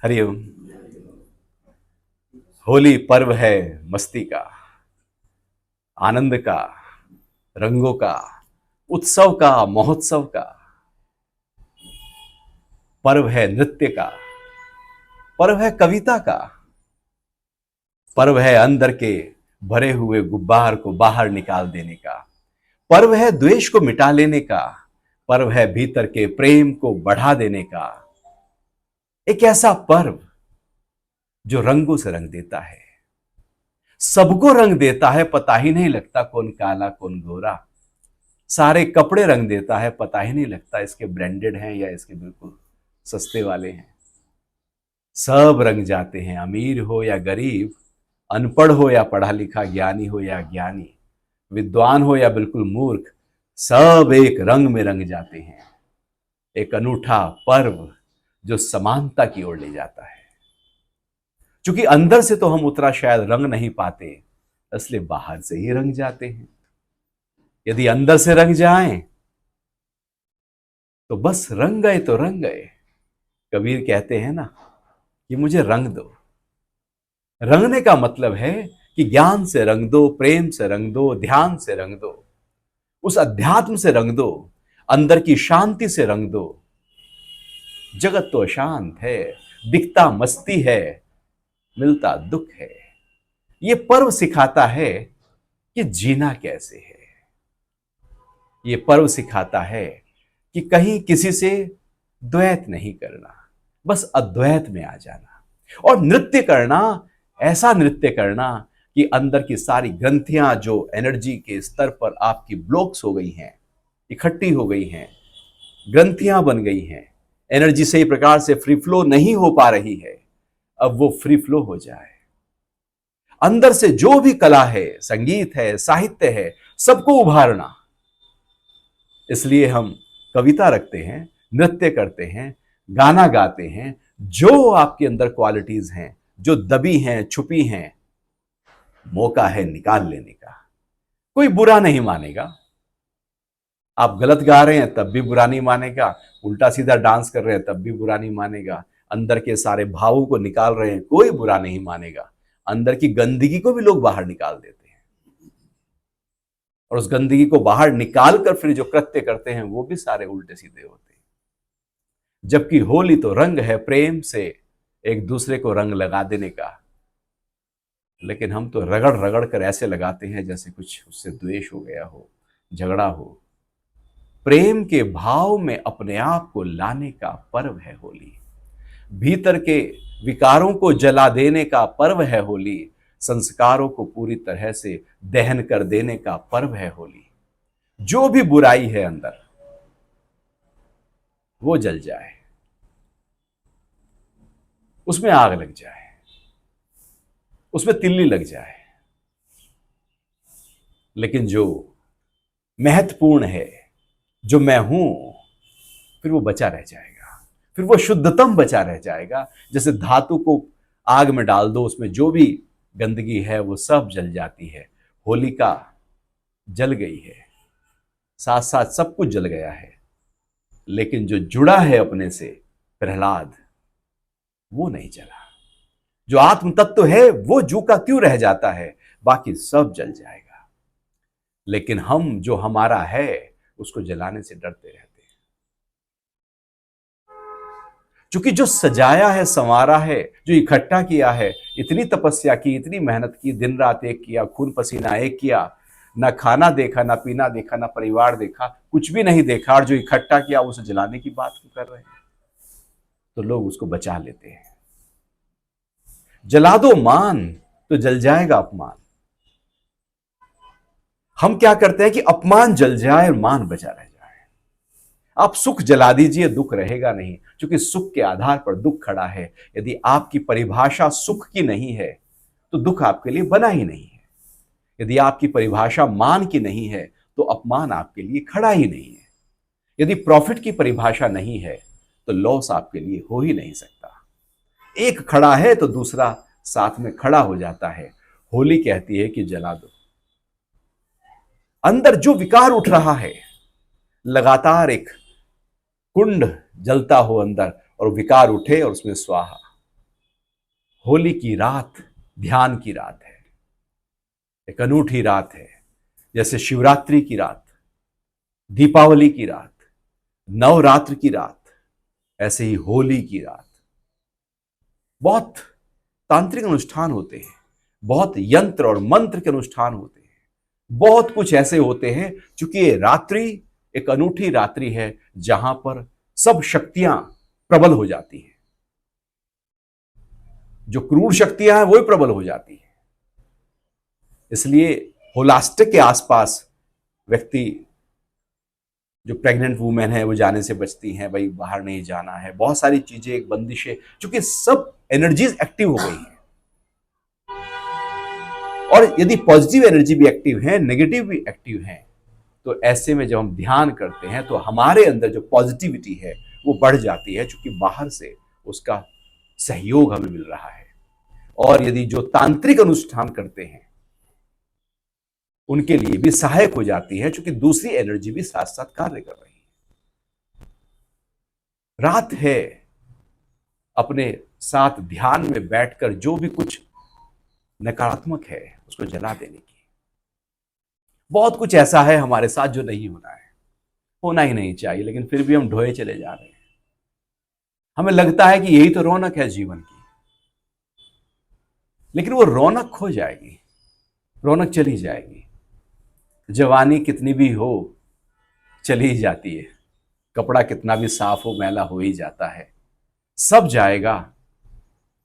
हरिओम। होली पर्व है मस्ती का, आनंद का, रंगों का, उत्सव का, महोत्सव का। पर्व है नृत्य का, पर्व है कविता का, पर्व है अंदर के भरे हुए गुब्बार को बाहर निकाल देने का, पर्व है द्वेष को मिटा लेने का, पर्व है भीतर के प्रेम को बढ़ा देने का। एक ऐसा पर्व जो रंगों से रंग देता है, सबको रंग देता है, पता ही नहीं लगता कौन काला कौन गोरा। सारे कपड़े रंग देता है, पता ही नहीं लगता इसके ब्रांडेड हैं या इसके बिल्कुल सस्ते वाले हैं। सब रंग जाते हैं, अमीर हो या गरीब, अनपढ़ हो या पढ़ा लिखा, ज्ञानी हो या ज्ञानी, विद्वान हो या बिल्कुल मूर्ख, सब एक रंग में रंग जाते हैं। एक अनूठा पर्व जो समानता की ओर ले जाता है। क्योंकि अंदर से तो हम उतना शायद रंग नहीं पाते, इसलिए बाहर से ही रंग जाते हैं। यदि अंदर से रंग जाएं तो बस रंग गए तो रंग गए। कबीर कहते हैं ना कि मुझे रंग दो। रंगने का मतलब है कि ज्ञान से रंग दो, प्रेम से रंग दो, ध्यान से रंग दो, उस अध्यात्म से रंग दो, अंदर की शांति से रंग दो। जगत तो अशांत है, दिखता मस्ती है, मिलता दुख है। ये पर्व सिखाता है कि जीना कैसे है। ये पर्व सिखाता है कि कहीं किसी से द्वैत नहीं करना, बस अद्वैत में आ जाना और नृत्य करना। ऐसा नृत्य करना कि अंदर की सारी ग्रंथियां जो एनर्जी के स्तर पर आपकी ब्लॉक्स हो गई हैं, इकट्ठी हो गई हैं, ग्रंथियां बन गई हैं, एनर्जी सही प्रकार से फ्री फ्लो नहीं हो पा रही है, अब वो फ्री फ्लो हो जाए। अंदर से जो भी कला है, संगीत है, साहित्य है, सबको उभारना। इसलिए हम कविता रखते हैं, नृत्य करते हैं, गाना गाते हैं। जो आपके अंदर क्वालिटीज हैं, जो दबी हैं, छुपी हैं, मौका है निकाल लेने का। कोई बुरा नहीं मानेगा। आप गलत गा रहे हैं तब भी बुरा नहीं मानेगा, उल्टा सीधा डांस कर रहे हैं तब भी बुरा नहीं मानेगा, अंदर के सारे भावों को निकाल रहे हैं, कोई बुरा नहीं मानेगा। अंदर की गंदगी को भी लोग बाहर निकाल देते हैं और उस गंदगी को बाहर निकाल कर फिर जो कृत्य करते हैं वो भी सारे उल्टे सीधे होते हैं। जबकि होली तो रंग है, प्रेम से एक दूसरे को रंग लगा देने का। लेकिन हम तो रगड़ रगड़ कर ऐसे लगाते हैं जैसे कुछ उससे द्वेष हो गया हो, झगड़ा हो। प्रेम के भाव में अपने आप को लाने का पर्व है होली। भीतर के विकारों को जला देने का पर्व है होली। संस्कारों को पूरी तरह से दहन कर देने का पर्व है होली। जो भी बुराई है अंदर वो जल जाए, उसमें आग लग जाए, उसमें तिल्ली लग जाए। लेकिन जो महत्वपूर्ण है, जो मैं हूं, फिर वो बचा रह जाएगा, फिर वो शुद्धतम बचा रह जाएगा। जैसे धातु को आग में डाल दो, उसमें जो भी गंदगी है वो सब जल जाती है। होलिका जल गई है, साथ साथ सब कुछ जल गया है, लेकिन जो जुड़ा है अपने से, प्रहलाद, वो नहीं जला। जो आत्म तत्व है वो जू का क्यों रह जाता है, बाकी सब जल जाएगा। लेकिन हम जो हमारा है उसको जलाने से डरते रहते हैं। क्योंकि जो सजाया है, संवारा है, जो इकट्ठा किया है, इतनी तपस्या की, इतनी मेहनत की, दिन रात एक किया, खून पसीना एक किया, ना खाना देखा, ना पीना देखा, ना परिवार देखा, कुछ भी नहीं देखा, और जो इकट्ठा किया उसे जलाने की बात कर रहे हैं। तो लोग उसको बचा लेते हैं। जला दो मान तो जल जाएगा अपमान। हम क्या करते हैं कि अपमान जल जाए और मान बचा रह जाए। आप सुख जला दीजिए, दुख रहेगा नहीं, क्योंकि सुख के आधार पर दुख खड़ा है। यदि आपकी परिभाषा सुख की नहीं है तो दुख आपके लिए बना ही नहीं है। यदि आपकी परिभाषा मान की नहीं है तो अपमान आपके लिए खड़ा ही नहीं है। यदि प्रॉफिट की परिभाषा नहीं है तो लॉस आपके लिए हो ही नहीं सकता। एक खड़ा है तो दूसरा साथ में खड़ा हो जाता है। होली कहती है कि जला दो। अंदर जो विकार उठ रहा है, लगातार एक कुंड जलता हो अंदर और विकार उठे और उसमें स्वाहा। होली की रात ध्यान की रात है, एक अनूठी रात है। जैसे शिवरात्रि की रात, दीपावली की रात, नवरात्र की रात, ऐसे ही होली की रात। बहुत तांत्रिक अनुष्ठान होते हैं, बहुत यंत्र और मंत्र के अनुष्ठान होते हैं, बहुत कुछ ऐसे होते हैं, क्योंकि ये रात्रि एक अनूठी रात्रि है जहां पर सब शक्तियां प्रबल हो जाती हैं। जो क्रूर शक्तियां हैं वो ही प्रबल हो जाती हैं। इसलिए होलास्टिक के आसपास व्यक्ति, जो प्रेग्नेंट वुमेन है वो जाने से बचती हैं, भाई बाहर नहीं जाना है, बहुत सारी चीजें, एक बंदिशें, क्योंकि सब एनर्जीज एक्टिव हो गई हैं। और यदि पॉजिटिव एनर्जी भी एक्टिव है, नेगेटिव भी एक्टिव है, तो ऐसे में जब हम ध्यान करते हैं तो हमारे अंदर जो पॉजिटिविटी है वो बढ़ जाती है, क्योंकि बाहर से उसका सहयोग हमें मिल रहा है। और यदि जो तांत्रिक अनुष्ठान करते हैं उनके लिए भी सहायक हो जाती है, क्योंकि दूसरी एनर्जी भी साथ साथ कार्य कर रही है। रात है अपने साथ ध्यान में बैठकर जो भी कुछ नकारात्मक है उसको जला देने की। बहुत कुछ ऐसा है हमारे साथ जो नहीं होना है, होना ही नहीं चाहिए, लेकिन फिर भी हम ढोए चले जा रहे हैं। हमें लगता है कि यही तो रौनक है जीवन की, लेकिन वो रौनक खो जाएगी, रौनक चली जाएगी। जवानी कितनी भी हो चली ही जाती है, कपड़ा कितना भी साफ हो मैला हो ही जाता है, सब जाएगा।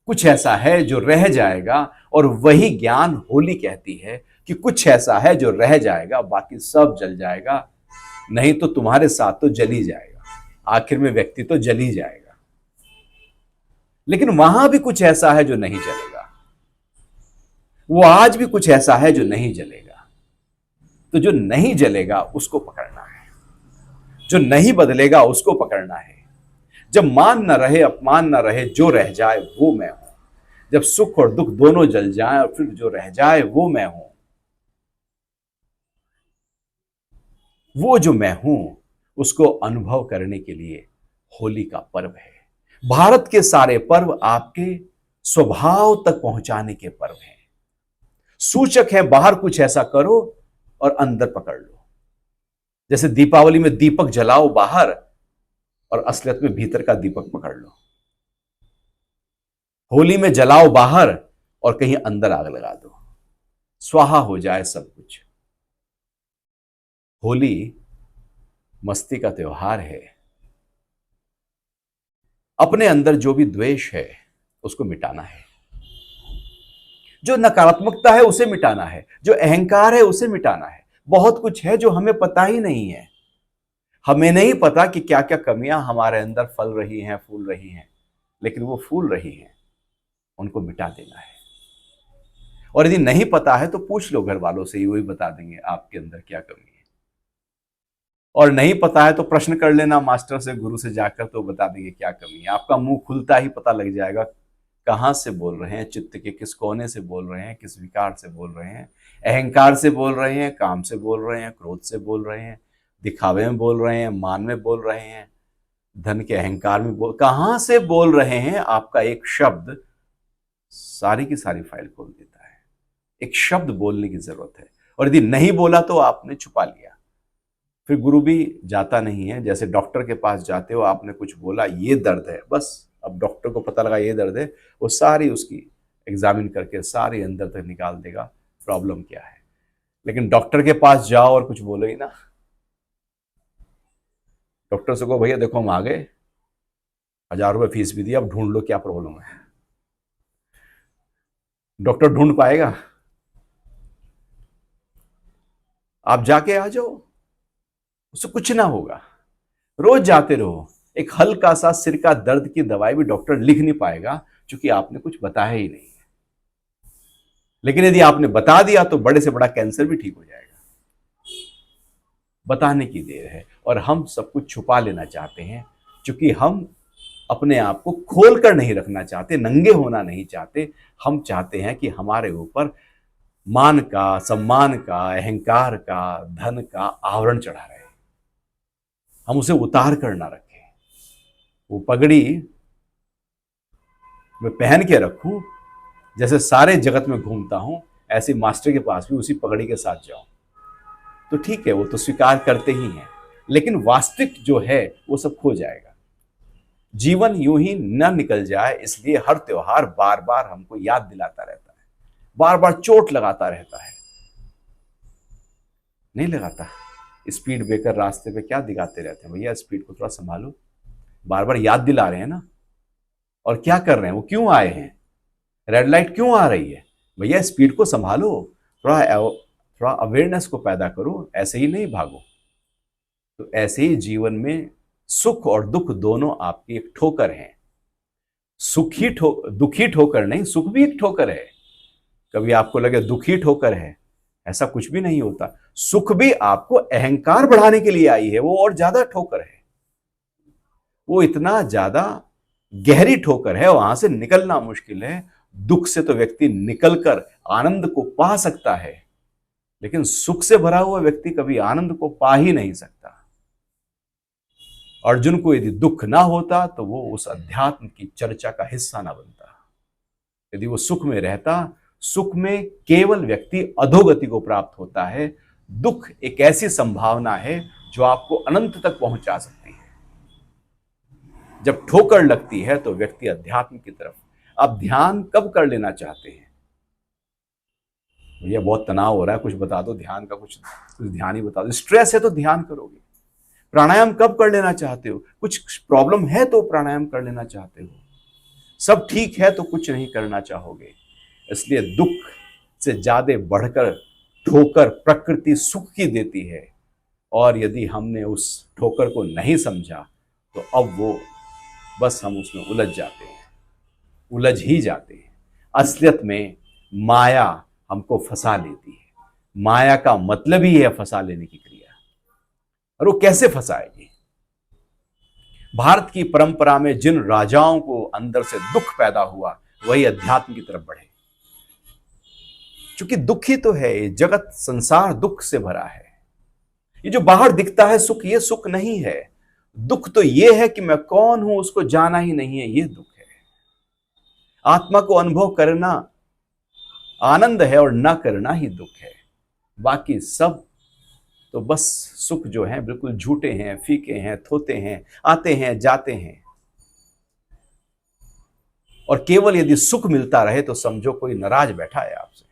कुछ ऐसा है जो रह जाएगा, और वही ज्ञान होली कहती है कि कुछ ऐसा है जो रह जाएगा, बाकी सब जल जाएगा। नहीं तो तुम्हारे साथ तो जल ही जाएगा, आखिर में व्यक्ति तो जल ही जाएगा। लेकिन वहां भी कुछ ऐसा है जो नहीं जलेगा, वो आज भी कुछ ऐसा है जो नहीं जलेगा। तो जो नहीं जलेगा उसको पकड़ना है, जो नहीं बदलेगा उसको पकड़ना है। जब मान न रहे, अपमान न रहे, जो रह जाए वो मैं हूं। जब सुख और दुख दोनों जल जाए और फिर जो रह जाए वो मैं हूं। वो जो मैं हूं उसको अनुभव करने के लिए होली का पर्व है। भारत के सारे पर्व आपके स्वभाव तक पहुंचाने के पर्व हैं। सूचक है, बाहर कुछ ऐसा करो और अंदर पकड़ लो। जैसे दीपावली में दीपक जलाओ बाहर, और असलियत में भीतर का दीपक पकड़ लो। होली में जलाओ बाहर और कहीं अंदर आग लगा दो, स्वाहा हो जाए सब कुछ। होली मस्ती का त्योहार है। अपने अंदर जो भी द्वेष है उसको मिटाना है, जो नकारात्मकता है उसे मिटाना है, जो अहंकार है उसे मिटाना है। बहुत कुछ है जो हमें पता ही नहीं है। हमें नहीं पता कि क्या क्या कमियां हमारे अंदर फल रही हैं, फूल रही हैं, लेकिन वो फूल रही हैं, उनको मिटा देना है। और यदि नहीं पता है तो पूछ लो घर वालों से ही, वही बता देंगे आपके अंदर क्या कमी है। और नहीं पता है तो प्रश्न कर लेना मास्टर से, गुरु से जाकर, तो बता देंगे क्या कमी है। आपका मुंह खुलता ही पता लग जाएगा कहां से बोल रहे हैं, चित्त के किस कोने से बोल रहे हैं, किस विकार से बोल रहे हैं। अहंकार से बोल रहे हैं, काम से बोल रहे हैं, क्रोध से बोल रहे हैं, दिखावे में बोल रहे हैं, मान में बोल रहे हैं, धन के अहंकार में कहां से बोल रहे हैं। आपका एक शब्द सारी की सारी फाइल खोल देता है। एक शब्द बोलने की जरूरत है, और यदि नहीं बोला तो आपने छुपा लिया। फिर गुरु भी जाता नहीं है। जैसे डॉक्टर के पास जाते हो, आपने कुछ बोला ये दर्द है, बस अब डॉक्टर को पता लगा ये दर्द है, वो सारी उसकी एग्जामिन करके सारी अंदर तक निकाल देगा प्रॉब्लम क्या है। लेकिन डॉक्टर के पास जाओ और कुछ बोलो ही ना, डॉक्टर से कहो भैया देखो हम आ गए, 1000 रुपये फीस भी दी, अब ढूंढ लो क्या प्रॉब्लम है। डॉक्टर ढूंढ पाएगा? आप जाके आ जाओ, उससे कुछ ना होगा। रोज जाते रहो। एक हल्का सा सिर का दर्द की दवाई भी डॉक्टर लिख नहीं पाएगा, क्योंकि आपने कुछ बताया ही नहीं है। लेकिन यदि आपने बता दिया तो बड़े से बड़ा कैंसर भी ठीक हो जाएगा। बताने की देर है। और हम सब कुछ छुपा लेना चाहते हैं, क्योंकि हम अपने आप को खोल कर नहीं रखना चाहते, नंगे होना नहीं चाहते। हम चाहते हैं कि हमारे ऊपर मान का, सम्मान का, अहंकार का, धन का आवरण चढ़ा रहे, हम उसे उतार कर ना रखें। वो पगड़ी मैं पहन के रखूं, जैसे सारे जगत में घूमता हूं, ऐसे मास्टर के पास भी उसी पगड़ी के साथ जाऊं। तो ठीक है, वो तो स्वीकार करते ही हैं, लेकिन वास्तविक जो है वो सब खो जाएगा। जीवन यूं ही न निकल जाए, इसलिए हर त्योहार बार बार हमको याद दिलाता रहता है, बार बार चोट लगाता रहता है। नहीं लगाता? स्पीड ब्रेकर रास्ते पे क्या दिखाते रहते हैं, भैया स्पीड को थोड़ा संभालो, बार बार याद दिला रहे हैं ना। और क्या कर रहे हैं, वो क्यों आए हैं, रेड लाइट क्यों आ रही है, भैया स्पीड को संभालो, थोड़ा थोड़ा अवेयरनेस को पैदा करो, ऐसे ही नहीं भागो। तो ऐसे ही जीवन में सुख और दुख दोनों आपकी एक ठोकर है। दुखी ठोकर नहीं, सुख भी एक ठोकर है। कभी आपको लगे दुखी ठोकर है, ऐसा कुछ भी नहीं होता। सुख भी आपको अहंकार बढ़ाने के लिए आई है, वो और ज्यादा ठोकर है, वो इतना ज्यादा गहरी ठोकर है, वहां से निकलना मुश्किल है। दुख से तो व्यक्ति निकलकर आनंद को पा सकता है, लेकिन सुख से भरा हुआ व्यक्ति कभी आनंद को पा ही नहीं सकता। अर्जुन को यदि दुख ना होता तो वो उस अध्यात्म की चर्चा का हिस्सा ना बनता। यदि वो सुख में रहता, सुख में केवल व्यक्ति अधोगति को प्राप्त होता है। दुख एक ऐसी संभावना है जो आपको अनंत तक पहुंचा सकती है। जब ठोकर लगती है तो व्यक्ति अध्यात्म की तरफ। अब ध्यान कब कर लेना चाहते हैं, भैया बहुत तनाव हो रहा है, कुछ बता दो ध्यान का, कुछ ध्यान ही बता दो। स्ट्रेस है तो ध्यान करोगे। प्राणायाम कब कर लेना चाहते हो, कुछ प्रॉब्लम है तो प्राणायाम कर लेना चाहते हो। सब ठीक है तो कुछ नहीं करना चाहोगे। इसलिए दुख से ज्यादा बढ़कर ठोकर प्रकृति सुख की देती है, और यदि हमने उस ठोकर को नहीं समझा तो अब वो बस हम उसमें उलझ जाते हैं, उलझ ही जाते हैं। असलियत में माया हमको फंसा लेती है। माया का मतलब ही है फंसा लेने की क्रिया। और वो कैसे फंसाएगी? भारत की परंपरा में जिन राजाओं को अंदर से दुख पैदा हुआ, वही अध्यात्म की तरफ बढ़े। क्योंकि दुख ही तो है, ये जगत संसार दुख से भरा है। ये जो बाहर दिखता है सुख, ये सुख नहीं है। दुख तो ये है कि मैं कौन हूं उसको जाना ही नहीं है, ये दुख है। आत्मा को अनुभव करना आनंद है और ना करना ही दुख है। बाकी सब तो बस सुख जो है बिल्कुल झूठे हैं, फीके हैं, थोते हैं, आते हैं जाते हैं। और केवल यदि सुख मिलता रहे तो समझो कोई नाराज बैठा है आपसे।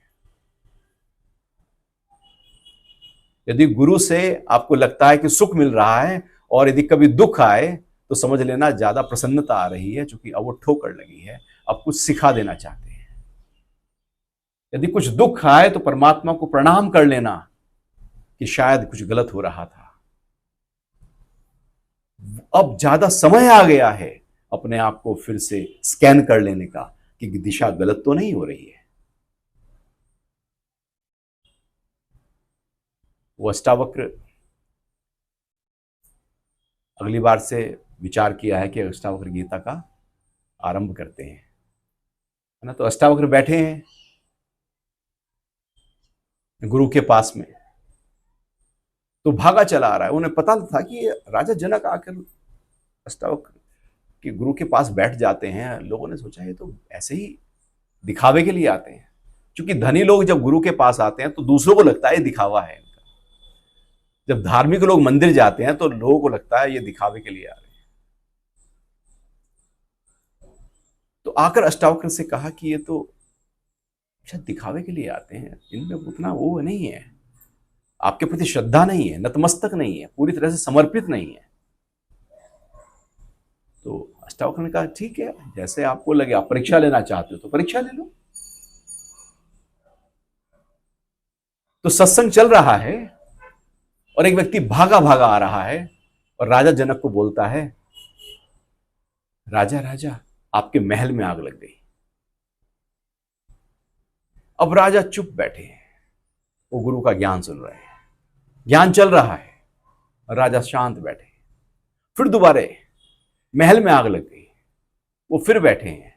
यदि गुरु से आपको लगता है कि सुख मिल रहा है और यदि कभी दुख आए तो समझ लेना ज्यादा प्रसन्नता आ रही है, क्योंकि अब वो ठोकर लगी है, अब कुछ सिखा देना चाहते हैं। यदि कुछ दुख आए तो परमात्मा को प्रणाम कर लेना कि शायद कुछ गलत हो रहा था। अब ज्यादा समय आ गया है अपने आप को फिर से स्कैन कर लेने का कि दिशा गलत तो नहीं हो रही है। वो अष्टावक्र अगली बार से विचार किया है कि अष्टावक्र गीता का आरंभ करते हैं, है ना। तो अष्टावक्र बैठे हैं गुरु के पास में, तो भागा चला आ रहा है। उन्हें पता था कि राजा जनक आकर अष्टावक्र के गुरु के पास बैठ जाते हैं। लोगों ने सोचा ये तो ऐसे ही दिखावे के लिए आते हैं, क्योंकि धनी लोग जब गुरु के पास आते हैं तो दूसरों को लगता है ये दिखावा है इनका। जब धार्मिक लोग मंदिर जाते हैं तो लोगों को लगता है ये दिखावे के लिए आ रहे हैं। तो आकर अष्टावक्र से कहा कि ये तो शायद दिखावे के लिए आते हैं, इनमें उतना वो नहीं है, आपके प्रति श्रद्धा नहीं है, नतमस्तक नहीं है, पूरी तरह से समर्पित नहीं है। तो अष्टावक्र ने कहा ठीक है, जैसे आपको लगे, आप परीक्षा लेना चाहते हो तो परीक्षा ले लो। तो सत्संग चल रहा है और एक व्यक्ति भागा भागा आ रहा है और राजा जनक को बोलता है, राजा राजा आपके महल में आग लग गई। अब राजा चुप बैठे हैं, वो गुरु का ज्ञान सुन रहे हैं, ज्ञान चल रहा है और राजा शांत बैठे। फिर दोबारा महल में आग लग गई, वो फिर बैठे हैं,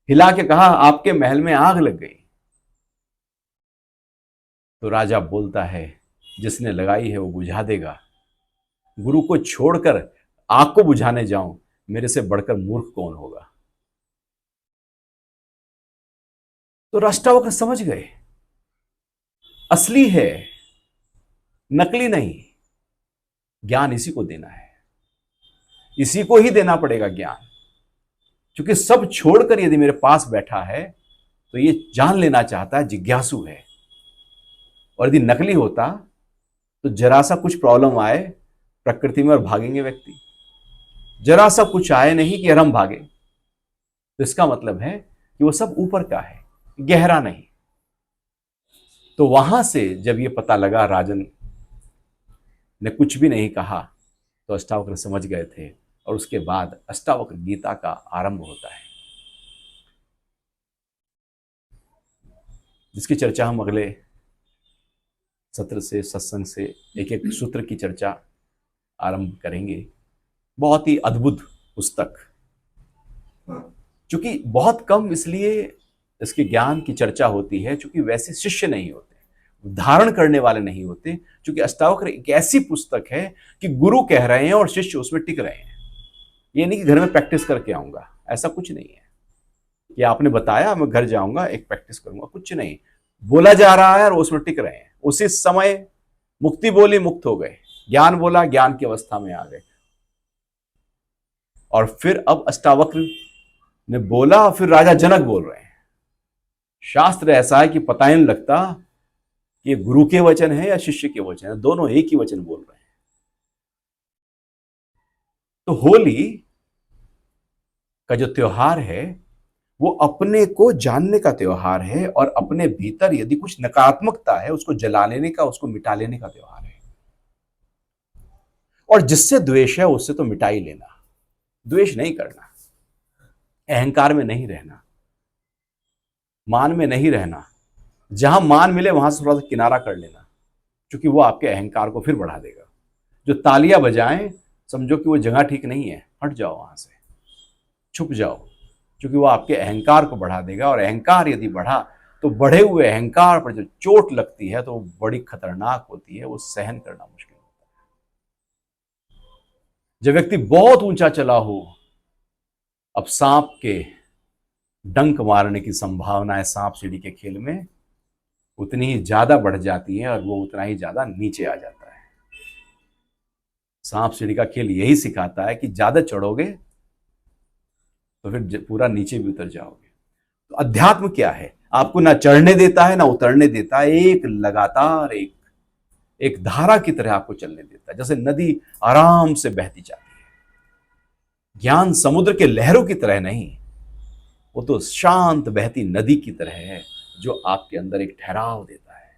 हिला के कहा आपके महल में आग लग गई। तो राजा बोलता है जिसने लगाई है वो बुझा देगा, गुरु को छोड़कर आग को बुझाने जाऊं, मेरे से बढ़कर मूर्ख कौन होगा। तो अष्टावक्र समझ गए असली है, नकली नहीं। ज्ञान इसी को देना है, इसी को ही देना पड़ेगा ज्ञान। क्योंकि सब छोड़कर यदि मेरे पास बैठा है तो ये जान लेना चाहता है, जिज्ञासु है। और यदि नकली होता तो जरा सा कुछ प्रॉब्लम आए प्रकृति में और भागेंगे व्यक्ति, जरा सा कुछ आए नहीं कि हम भागे। तो इसका मतलब है कि वो सब ऊपर का है, गहरा नहीं। तो वहां से जब ये पता लगा, राजन ने कुछ भी नहीं कहा, तो अष्टावक्र समझ गए थे। और उसके बाद अष्टावक्र गीता का आरंभ होता है, जिसकी चर्चा हम अगले सत्र से, सत्संग से एक एक सूत्र की चर्चा आरंभ करेंगे। बहुत ही अद्भुत पुस्तक, क्योंकि बहुत कम इसलिए इसके ज्ञान की चर्चा होती है, क्योंकि वैसे शिष्य नहीं होते, धारण करने वाले नहीं होते। क्योंकि अष्टावक्र एक ऐसी पुस्तक है कि गुरु कह रहे हैं और शिष्य उसमें टिक रहे हैं। ये नहीं कि घर में प्रैक्टिस करके आऊंगा, ऐसा कुछ नहीं है कि आपने बताया मैं घर जाऊंगा एक प्रैक्टिस करूंगा, कुछ नहीं। बोला जा रहा है और उसमें टिक रहे हैं। उसी समय मुक्ति बोली, मुक्त हो गए। ज्ञान बोला, ज्ञान की अवस्था में आ गए। और फिर अब अष्टावक्र ने बोला, फिर राजा जनक बोल रहे हैं। शास्त्र ऐसा है कि पता ही नहीं लगता कि ये गुरु के वचन है या शिष्य के वचन है, दोनों एक ही वचन बोल रहे हैं। तो होली का जो त्योहार है वो अपने को जानने का त्योहार है, और अपने भीतर यदि कुछ नकारात्मकता है उसको जला लेने का, उसको मिटा लेने का त्योहार है। और जिससे द्वेष है उससे तो मिटा ही लेना, द्वेष नहीं करना, अहंकार में नहीं रहना, मान में नहीं रहना। जहां मान मिले वहां से थोड़ा सा किनारा कर लेना, क्योंकि वो आपके अहंकार को फिर बढ़ा देगा। जो तालियां बजाएं समझो कि वो जगह ठीक नहीं है, हट जाओ वहां से, छुप जाओ, क्योंकि वो आपके अहंकार को बढ़ा देगा। और अहंकार यदि बढ़ा तो बढ़े हुए अहंकार पर जो चोट लगती है तो वो बड़ी खतरनाक होती है, वो सहन करना मुश्किल होता है। जब व्यक्ति बहुत ऊंचा चला हो, अब सांप के डंक मारने की संभावना है सांप सीढ़ी के खेल में उतनी ही ज्यादा बढ़ जाती है, और वो उतना ही ज्यादा नीचे आ जाता है। सांप सीढ़ी का खेल यही सिखाता है कि ज्यादा चढ़ोगे तो फिर पूरा नीचे भी उतर जाओगे। तो अध्यात्म क्या है? आपको ना चढ़ने देता है ना उतरने देता है, एक लगातार एक धारा की तरह आपको चलने देता है, जैसे नदी आराम से बहती जाती है। ज्ञान समुद्र के लहरों की तरह नहीं, वो तो शांत बहती नदी की तरह है, जो आपके अंदर एक ठहराव देता है।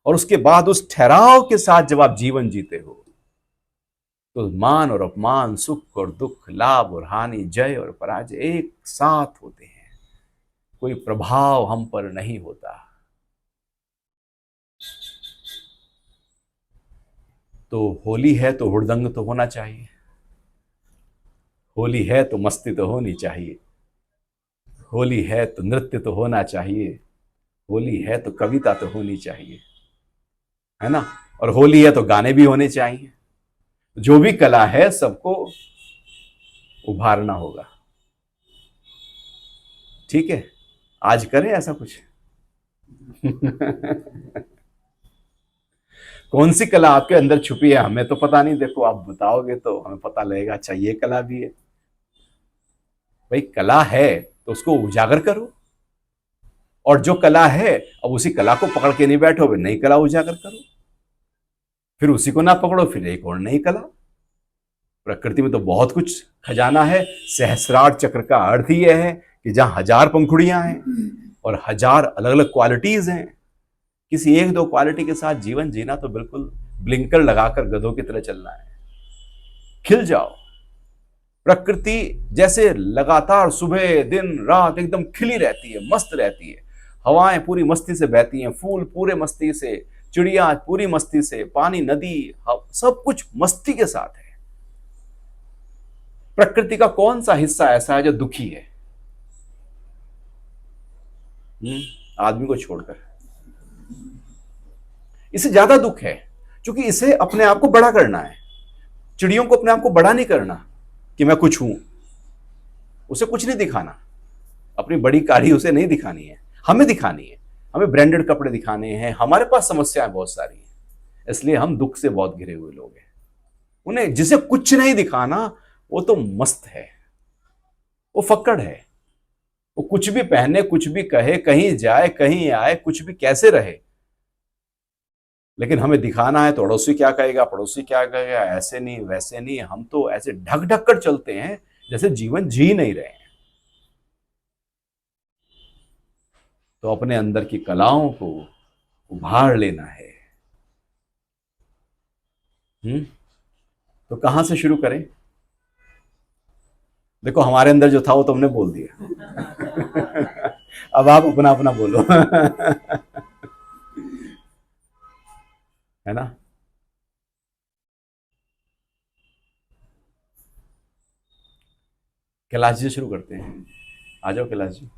और उसके बाद उस ठहराव के साथ जब आप जीवन जीते हो तो मान और अपमान, सुख और दुख, लाभ और हानि, जय और पराजय एक साथ होते हैं। कोई प्रभाव हम पर नहीं होता। तो होली है तो हुड़दंग तो होना चाहिए, होली है तो मस्ती तो होनी चाहिए, होली है तो नृत्य तो होना चाहिए, होली है तो कविता तो होनी चाहिए, है ना। और होली है तो गाने भी होने चाहिए। जो भी कला है सबको उभारना होगा। ठीक है, आज करें ऐसा कुछ। कौन सी कला आपके अंदर छुपी है हमें तो पता नहीं, देखो आप बताओगे तो हमें पता लगेगा। अच्छा ये कला भी है भाई, कला है तो उसको उजागर करो। और जो कला है अब उसी कला को पकड़ के नहीं बैठो, भाई नई कला उजागर करो, फिर उसी को ना पकड़ो फिर एक और नई कला। प्रकृति में तो बहुत कुछ खजाना है। सहस्रार चक्र का अर्थ ही यह है कि जहां हजार पंखुड़ियां हैं और हजार अलग अलग क्वालिटीज हैं, किसी एक दो क्वालिटी के साथ जीवन जीना तो बिल्कुल ब्लिंकर लगाकर गधों की तरह चलना है। खिल जाओ। प्रकृति जैसे लगातार सुबह दिन रात एकदम खिली रहती है, मस्त रहती है। हवाएं पूरी मस्ती से बहती हैं, फूल पूरे मस्ती से, चिड़िया पूरी मस्ती से, पानी नदी सब कुछ मस्ती के साथ है। प्रकृति का कौन सा हिस्सा ऐसा है जो दुखी है? आदमी को छोड़कर इसे ज्यादा दुख है, क्योंकि इसे अपने आप को बड़ा करना है। चिड़ियों को अपने आप को बड़ा नहीं करना कि मैं कुछ हूं, उसे कुछ नहीं दिखाना, अपनी बड़ी कारी उसे नहीं दिखानी है। हमें दिखानी है, हमें ब्रांडेड कपड़े दिखाने हैं, हमारे पास समस्याएं बहुत सारी हैं, इसलिए हम दुख से बहुत घिरे हुए लोग हैं। उन्हें जिसे कुछ नहीं दिखाना वो तो मस्त है, वो फक्कड़ है, वो कुछ भी पहने, कुछ भी कहे, कहीं जाए कहीं आए, कुछ भी कैसे रहे, लेकिन हमें दिखाना है तो पड़ोसी क्या कहेगा, पड़ोसी क्या कहेगा, ऐसे नहीं वैसे नहीं, हम तो ऐसे ढक ढक कर चलते हैं जैसे जीवन जी नहीं रहे हैं। तो अपने अंदर की कलाओं को उभार लेना है। तो कहां से शुरू करें? देखो, हमारे अंदर जो था वो तुमने बोल दिया। अब आप अपना अपना बोलो। है ना? कैलाश जी से शुरू करते हैं। आ जाओ कैलाश जी।